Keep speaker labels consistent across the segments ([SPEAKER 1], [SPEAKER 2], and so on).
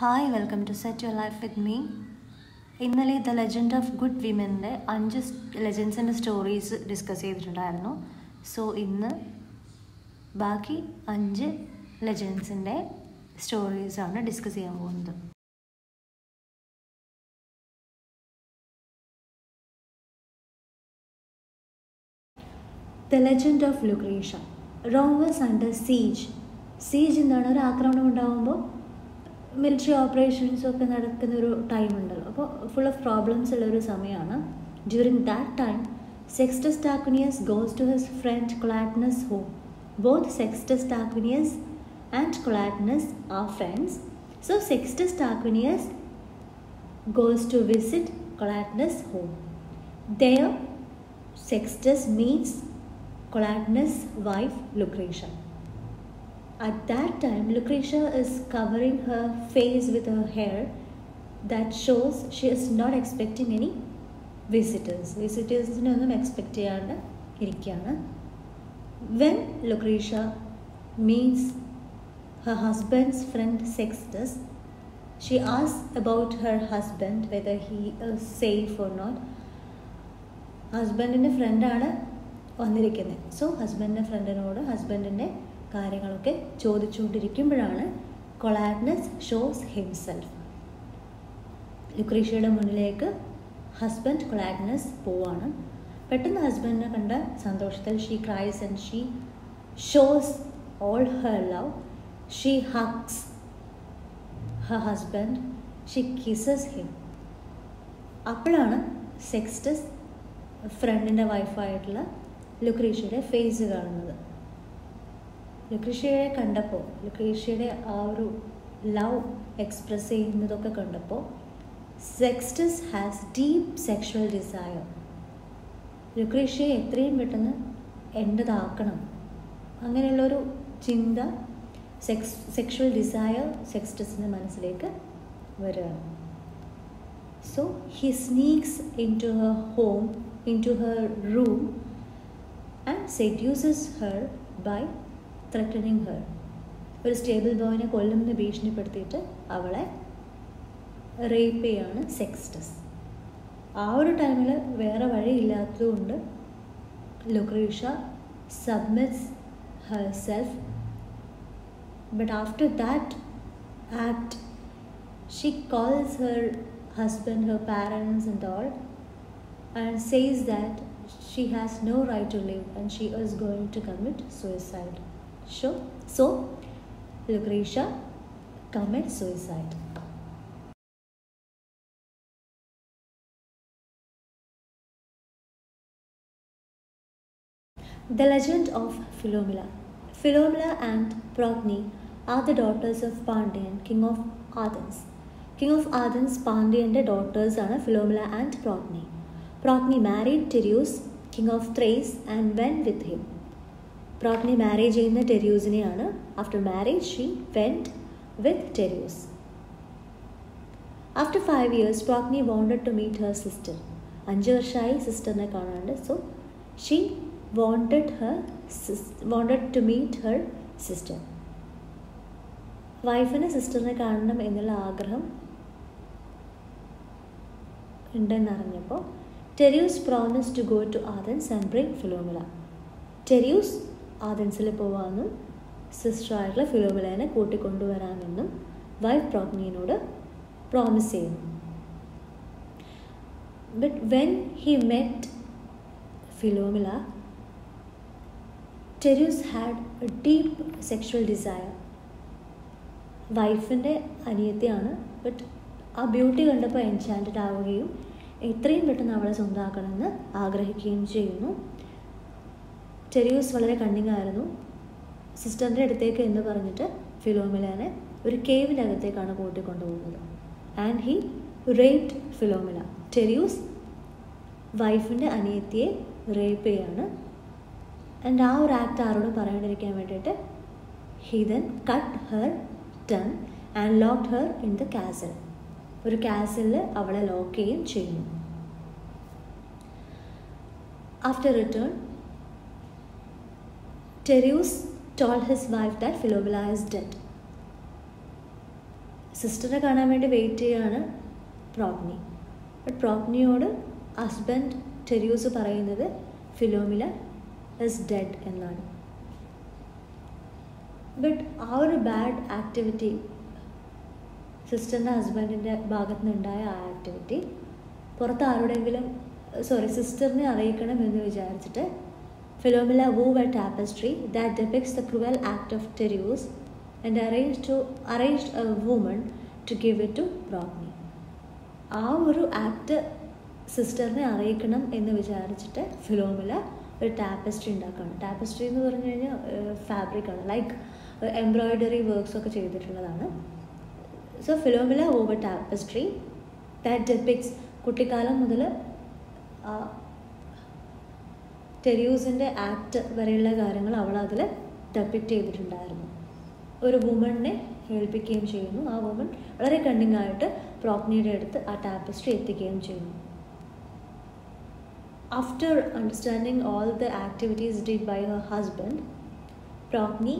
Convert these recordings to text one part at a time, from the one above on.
[SPEAKER 1] Hi welcome to set your life with me. ഇന്നലെ the legend of good വിമൻ്റെ 5 ലെജൻസിൻ്റെ stories discuss ചെയ്തിട്ടുണ്ടായിരുന്നു. So ഇന്ന് ബാക്കി 5 ലെജൻസിൻ്റെ സ്റ്റോറീസാണ് ഡിസ്കസ് ചെയ്യാൻ പോകുന്നത്. The legend of Lucretia. Rome was under siege. Siege എന്താണ്? ഒരു ആക്രമണം ഉണ്ടാകുമ്പോൾ മിലിറ്ററി ഓപ്പറേഷൻസും ഒക്കെ നടക്കുന്ന ഒരു ടൈം ഉണ്ടല്ലോ, അപ്പോൾ ഫുൾ ഓഫ് പ്രോബ്ലംസ് ഉള്ളൊരു സമയമാണ്. During that time Sextus Tarquinius goes to his friend Collatinus home. Both Sextus Tarquinius and Collatinus are friends. So Sextus Tarquinius goes to visit Collatinus' home. There, Sextus meets Collatinus' wife Lucretia. At that time, Lucretia is covering her face with her hair. That shows she is not expecting any visitors. Visitors-nonnum expect cheyanda irikkana. When Lucretia meets her husband's friend Sextus, she asks about her husband, whether he is safe or not. ഹസ്ബൻഡിൻ്റെ ഫ്രണ്ടാണ് വന്നിരിക്കുന്നത്. So ഹസ്ബൻഡിൻ്റെ ഫ്രണ്ടിനോട് ഹസ്ബൻഡിൻ്റെ കാര്യങ്ങളൊക്കെ ചോദിച്ചുകൊണ്ടിരിക്കുമ്പോഴാണ് കൊളാറ്റനസ് shows himself. ലുക്രീഷ്യയുടെ മുന്നിലേക്ക് husband കൊളാറ്റനസ് പോവാണ്. പെട്ടെന്ന് ഹസ്ബൻഡിനെ കണ്ട സന്തോഷത്തിൽ she cries and she shows all her love. She hugs her husband, she kisses him. അപ്പോഴാണ് സെക്സ്റ്റസ് ഫ്രണ്ടിൻ്റെ വൈഫായിട്ടുള്ള ലുക്രീഷ്യയുടെ ഫേസ് കാണുന്നത്. ലുക്രീഷ്യയെ കണ്ടപ്പോൾ, ലുക്രീഷ്യയുടെ ആ ഒരു ലവ് എക്സ്പ്രസ് ചെയ്യുന്നതൊക്കെ കണ്ടപ്പോൾ സെക്സ്റ്റസ് ഹാസ് ഡീപ്പ് സെക്ഷുവൽ ഡിസയർ. ലുക്രീഷ്യയെ എത്രയും പെട്ടെന്ന് എൻ്റെതാക്കണം അങ്ങനെയുള്ളൊരു ചിന്ത, സെക്ഷുവൽ ഡിസയർ സെക്സ്റ്റസിൻ്റെ മനസ്സിലേക്ക് വരികയാണ്. So he sneaks into her home, into her room and seduces her by threatening her. ഒരു സ്റ്റേബിൾ ബോയിനെ കൊല്ലുമെന്ന് ഭീഷണിപ്പെടുത്തിയിട്ട് അവളെ റേപ്പ് ചെയ്യാണ് സെക്സ്റ്റസ്. ആ ഒരു ടൈമിൽ വേറെ വഴിയില്ലാത്തതുകൊണ്ട് Lucretia submits herself. But after that act, she calls her husband, her parents and all, and says that she has no right to live and she is going to commit suicide. So Lucretia commits suicide. The legend of Philomela. Philomela and Procne are the daughters of Pandian, king of Athens. King of Athens, Pandian's daughters are Philomela and Procne. Procne married Tereus, king of Thrace, and went with him. Procne married Tereusine. After marriage, she went with Tereus. After 5 years, Procne wanted to meet her sister. 5 വർഷമായി സിസ്റ്ററിനെ കാണാണ്ട്. So she wanted to meet her sister. വൈഫിനെ സിസ്റ്ററിനെ കാണണം എന്നുള്ള ആഗ്രഹം ഉണ്ടെന്നറിഞ്ഞപ്പോൾ Tereus promise to go to Athens and bring Philomela. Tereus ആഥൻസിൽ പോവാമെന്നും സിസ്റ്ററായിട്ടുള്ള ഫിലോമിലേനെ കൂട്ടിക്കൊണ്ടുവരാമെന്നും വൈഫ് പ്രോക്നിയോട് പ്രോമിസ് ചെയ്യുന്നു. But when he met Philomela, Tereus had a deep sexual desire. വൈഫിൻ്റെ അനിയത്തിയാണ്, ബട്ട് ആ ബ്യൂട്ടി കണ്ടപ്പോൾ എൻചാൻറ്റഡ് ആവുകയും എത്രയും പെട്ടെന്ന് അവളെ സ്വന്തമാക്കണമെന്ന് ആഗ്രഹിക്കുകയും ചെയ്യുന്നു. ടെരിയൂസ് വളരെ കണ്ണിങ് ആയിരുന്നു. സിസ്റ്ററിൻ്റെ അടുത്തേക്ക് എന്ന് പറഞ്ഞിട്ട് ഫിലോമിലേനെ ഒരു കേവിൻ്റെ അകത്തേക്കാണ് കൂട്ടിക്കൊണ്ടുപോകുന്നത്. And he raped Philomela. Tereus വൈഫിൻ്റെ അനിയത്തിയെ റേപ്പ് ചെയ്യാണ്. ആൻഡ് ആ ഒരു ആക്ട് ആരോടും പറയാണ്ടിരിക്കാൻ വേണ്ടിയിട്ട് he then cut her tongue and locked her in the castle. ഒരു കാസിലിൽ അവളെ ലോക്ക് ചെയ്യുകയും ചെയ്യുന്നു. After return, Tereus told his wife that Philomela is dead. സിസ്റ്ററിനെ കാണാൻ വേണ്ടി വെയിറ്റ് ചെയ്യുകയാണ് പ്രോഗ്നി. ബട്ട് പ്രോഗ്നിയോട് ഹസ്ബൻഡ് ടെരിയൂസ് പറയുന്നത് ഫിലോമില ഇസ് ഡെഡ് എന്നാണ്. ബട്ട് ആ ഒരു ബാഡ് ആക്ടിവിറ്റി, സിസ്റ്ററിൻ്റെ ഹസ്ബൻഡിൻ്റെ ഭാഗത്തു നിന്നുണ്ടായ ആ ആക്ടിവിറ്റി പുറത്ത് ആരുടെയെങ്കിലും സിസ്റ്ററിനെ അറിയിക്കണം എന്ന് വിചാരിച്ചിട്ട് ഫിലോമില wove a tapestry that depicts the cruel act of Tereus and arranged a woman to give it to Procne. ആ ഒരു ആക്ട് സിസ്റ്ററിനെ അറിയിക്കണം എന്ന് വിചാരിച്ചിട്ട് ഫിലോമില ഒരു ടാപ്പസ്ട്രി ഉണ്ടാക്കുകയാണ്. ടാപ്പസ്ട്രി എന്ന് പറഞ്ഞു കഴിഞ്ഞാൽ ഫാബ്രിക്കാണ്, ലൈക്ക് എംബ്രോയിഡറി വർക്ക്സ് ഒക്കെ ചെയ്തിട്ടുള്ളതാണ്. So Philomela wove a tapestry that depicts, കുട്ടിക്കാലം മുതൽ ടെരിയൂസിൻ്റെ ആക്ട് വരെയുള്ള കാര്യങ്ങൾ അവൾ അതിൽ ഡെപ്പിക്റ്റ് ചെയ്തിട്ടുണ്ടായിരുന്നു. ഒരു വുമണിനെ ഏൽപ്പിക്കുകയും ചെയ്യുന്നു. ആ വുമൺ വളരെ കണ്ണിങ് ആയിട്ട് പ്രോഗ്നിയുടെ അടുത്ത് ആ ടാപ്പസ്ട്രി എത്തിക്കുകയും ചെയ്യുന്നു. After understanding all the activities did by her husband, Procne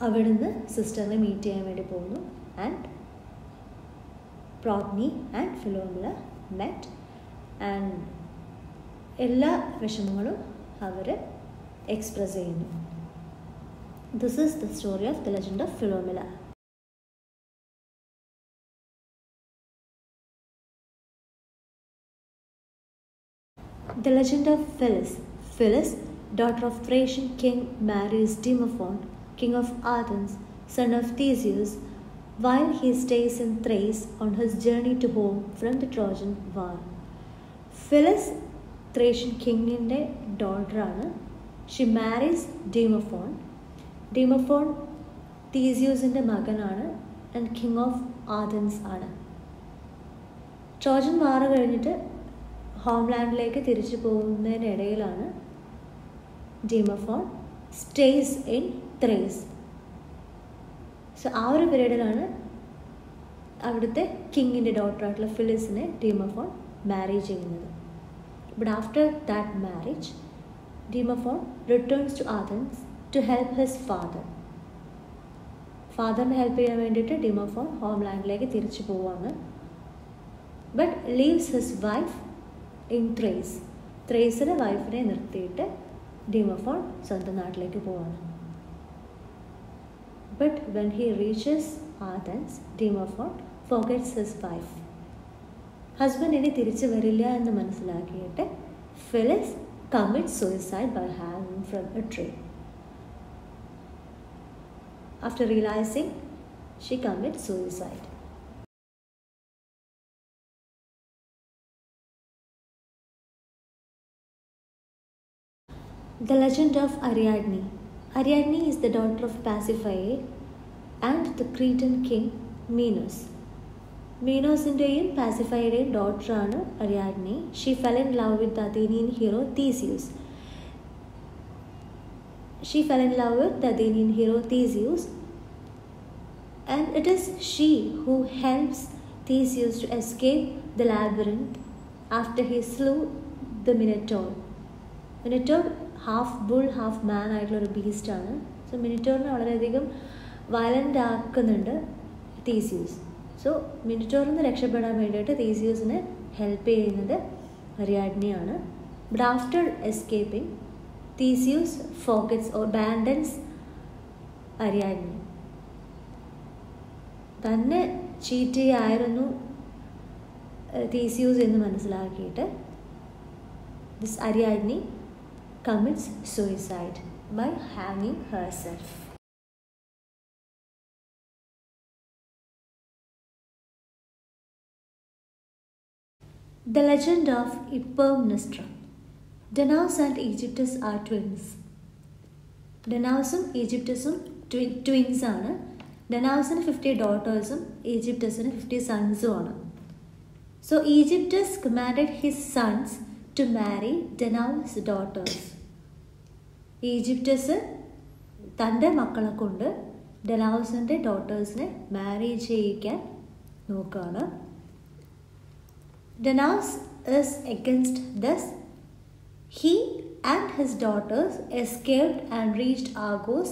[SPEAKER 1] അവിടുന്ന് സിസ്റ്ററിനെ മീറ്റ് ചെയ്യാൻ വേണ്ടി പോകുന്നു. And Procne and Philomela met and എല്ലാ വിഷമങ്ങളും അവർ എക്സ്പ്രസ് ചെയ്യുന്നു. This is the story of the legend of Philomela. The legend of Phyllis. Phyllis, daughter of Thracian king, marries Demophon, king of Athens, son of Theseus, while he stays in Thrace on his journey to home from the Trojan War. Phyllis Thracian കിങ്ങിൻ്റെ ഡോട്ടറാണ്. She marries Demophon. Demophon തീസിയൂസിൻ്റെ മകനാണ് and king of Athens ആണ്. Trojan war കഴിഞ്ഞിട്ട് ഹോംലാൻഡിലേക്ക് തിരിച്ചു പോകുന്നതിനിടയിലാണ് Demophon stays in Thrace. So ആ ഒരു പീരീഡിലാണ് അവിടുത്തെ കിങ്ങിൻ്റെ ഡോട്ടറായിട്ടുള്ള ഫിലിസിനെ ഡീമോഫോൺ മാരി ചെയ്യുന്നത്. But after that marriage, Demophon returns to Athens to help his father. ഫാദറിനെ ഹെൽപ്പ് ചെയ്യാൻ വേണ്ടിയിട്ട് ഡീമോഫോൺ ഹോംലാൻഡിലേക്ക് തിരിച്ചു പോവാണ്. But leaves his wife in Thrace. ത്രേസിലെ വൈഫിനെ നിർത്തിയിട്ട് ഡീമോഫോൺ സ്വന്തം നാട്ടിലേക്ക് പോവാണ്. But when he reaches Athens, Demophon forgets his wife. Husband ഇനി തിരിച്ചു വരില്ല എന്ന് മനസ്സിലാക്കിയിട്ട് Phyllis commits suicide by hanging from a tree. After realizing, she commits suicide. The legend of Ariadne. Ariadne is the daughter of Pasiphae and the Cretan king Minos. മീനോസിൻ്റെയും പാസിഫൈയുടെയും ഡോട്ടറാണ് Ariadne. She fell in love with the Athenian hero Theseus. And it is she who helps Theseus to escape the labyrinth after he slew the Minotaur. Minotaur half bull half man ആയിട്ടുള്ളൊരു ബീസ്റ്റാണ്. So മിനിറ്റോറിനെ വളരെയധികം violent ആക്കുന്നുണ്ട് തീസിയൂസ്. So മിനിറ്റോറിൽ നിന്ന് രക്ഷപ്പെടാൻ വേണ്ടിയിട്ട് തീസിയൂസിനെ help ചെയ്യുന്നത് അരിയാഡ്നെയാണ്. But after escaping, Theseus forgets or abandons Ariadne. തന്നെ ചീറ്റ് ചെയ്യായിരുന്നു തീസിയൂസ് എന്ന് മനസ്സിലാക്കിയിട്ട് this Ariadne commits suicide by ഹാങ്ങിങ് herself. The legend of Hypermnestra. Danaus and Aegyptus are twins. ഡനാസും ഈജിപ്റ്റസും ട്വിൻസ് ആണ്. ഡനാസിന് 50 ഡോട്ടേഴ്സും ഈജിപ്റ്റസിന് 50 സൺസും ആണ്. So Aegyptus commanded his sons to marry Danaus daughters. Aegyptus തൻ്റെ മക്കളെ കൊണ്ട് ഡനാസിൻ്റെ ഡോട്ടേഴ്സിനെ മാരി ചെയ്യിക്കാൻ നോക്കുകയാണ്. Danaus is against this. He and his daughters escaped and reached Argos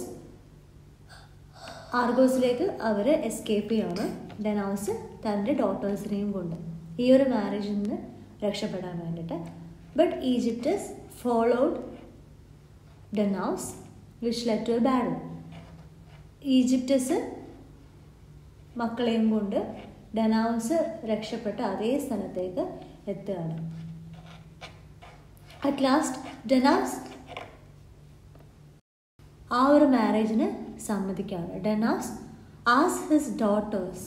[SPEAKER 1] ആർഗോസിലേക്ക് അവർ എസ്കേപ്പ് ചെയ്യാണ്. ഡെനൗസ് തൻ്റെ ഡോട്ടേഴ്സിനെയും കൊണ്ട് ഈ ഒരു മാരേജിൽ നിന്ന് രക്ഷപ്പെടാൻ വേണ്ടിയിട്ട്. But Aegyptus followed Danaus which led to a battle. Aegyptus മക്കളെയും കൊണ്ട് ഡെനൗസ് രക്ഷപ്പെട്ട അതേ സ്ഥലത്തേക്ക് എത്തുകയാണ്. അറ്റ് ലാസ്റ്റ് ഡെനൗസ് ആ ഒരു മാരേജിന് സമ്മതിക്കുകയാണ്. Danaus asked his daughters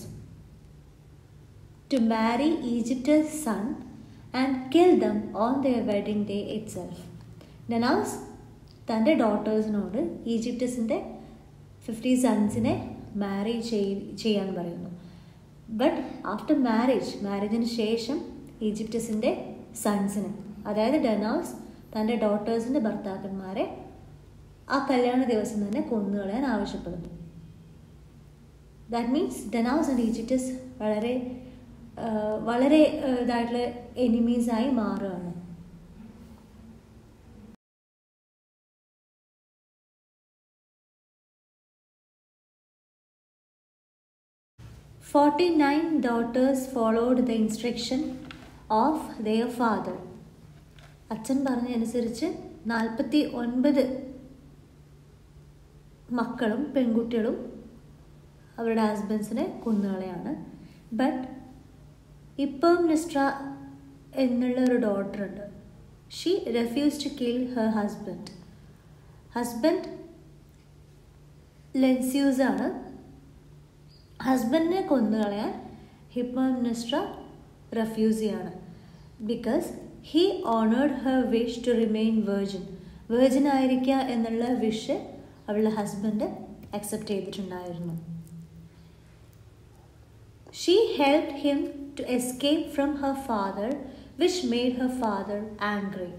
[SPEAKER 1] to marry Aegyptus son and kill them on their wedding day itself. Danaus തൻ്റെ ഡോട്ടേഴ്സിനോട് ഈജിപ്റ്റസിൻ്റെ 50 സൺസിനെ മാരി ചെയ്യാൻ പറയുന്നു. ബട്ട് ആഫ്റ്റർ മാരേജിന് ശേഷം ഈജിപ്റ്റസിൻ്റെ സൺസിനെ, അതായത് ഡെനൗസ് തൻ്റെ ഡോട്ടേഴ്സിൻ്റെ ഭർത്താക്കന്മാരെ ആ കല്യാണ ദിവസം തന്നെ കൊന്നുകളയാൻ ആവശ്യപ്പെടുന്നു. ദാറ്റ് മീൻസ് ഡെനൗസ് ആൻഡ് ഈജിപ്റ്റസ് വളരെ ഇതായിട്ടുള്ള എനിമീസായി മാറുകയാണ്. "49 daughters followed the instruction of their father." അച്ഛൻ പറഞ്ഞതനുസരിച്ച് 49 മക്കളും പെൺകുട്ടികളും അവരുടെ ഹസ്ബൻഡ്സിനെ കൊന്നുകളയാണ്. ബട്ട് ഇപ്പംനിസ്ട്ര എന്നുള്ള ഒരു ഡോട്ടറുണ്ട്. She refuse to kill her husband Lynceus ആണ്. ഹസ്ബൻഡിനെ കൊന്നുകളയാൻ ഹിപ്പംനിസ്ട്ര റെഫ്യൂസ് ചെയ്യാണ്. Because he honoured her wish to remain virgin ആയിരിക്കുക എന്നുള്ള വിഷ് അവളുടെ ഹസ്ബൻഡ് അക്സെപ്റ്റ് ചെയ്തിട്ടുണ്ടായിരുന്നു. She helped him to escape from her father which made her father angry.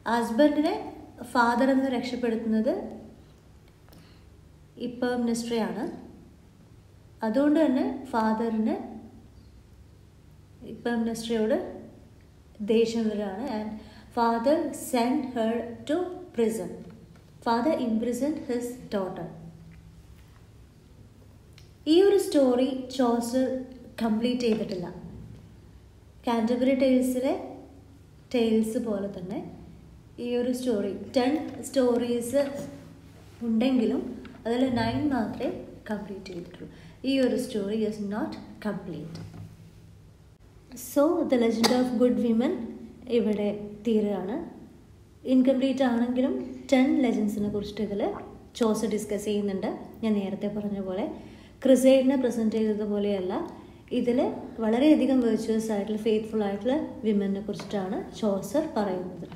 [SPEAKER 1] ഹസ്ബൻഡിനെ ഫാദറിൽ നിന്ന് രക്ഷപ്പെടുത്തുന്നത് ഇപ്പംനിസ്ട്രയാണ്. അതുകൊണ്ട് തന്നെ ഫാദറിന് ഇപ്പംനിസ്ട്രയോട് ദേഷ്യം വരികയാണ്. And father send her to prison. Father imprisoned his daughter. ഈ ഒരു സ്റ്റോറി ചോസർ കംപ്ലീറ്റ് ചെയ്തിട്ടില്ല. കാൻറ്റർബറി ടെയിൽസ് പോലെ തന്നെ ഈ ഒരു സ്റ്റോറി 10 സ്റ്റോറീസ് ഉണ്ടെങ്കിലും അതിൽ 9 മാത്രമേ കംപ്ലീറ്റ് ചെയ്തിട്ടുള്ളൂ. ഈ ഒരു story is not complete. So the legend of good women ഇവിടെ തീരുകയാണ്. ഇൻകംപ്ലീറ്റ് ആണെങ്കിലും 10 ലെജൻസിനെ കുറിച്ചിട്ട് ഇതിൽ ചോസർ ഡിസ്കസ് ചെയ്യുന്നുണ്ട്. ഞാൻ നേരത്തെ പറഞ്ഞ പോലെ ക്രിസൈഡിനെ പ്രസൻറ്റ് ചെയ്തതുപോലെയല്ല, ഇതിൽ വളരെയധികം വെർച്വസ് ആയിട്ടുള്ള ഫെയ്ത്ത്ഫുൾ ആയിട്ടുള്ള വിമനെ കുറിച്ചിട്ടാണ് ചോസർ പറയുന്നത്.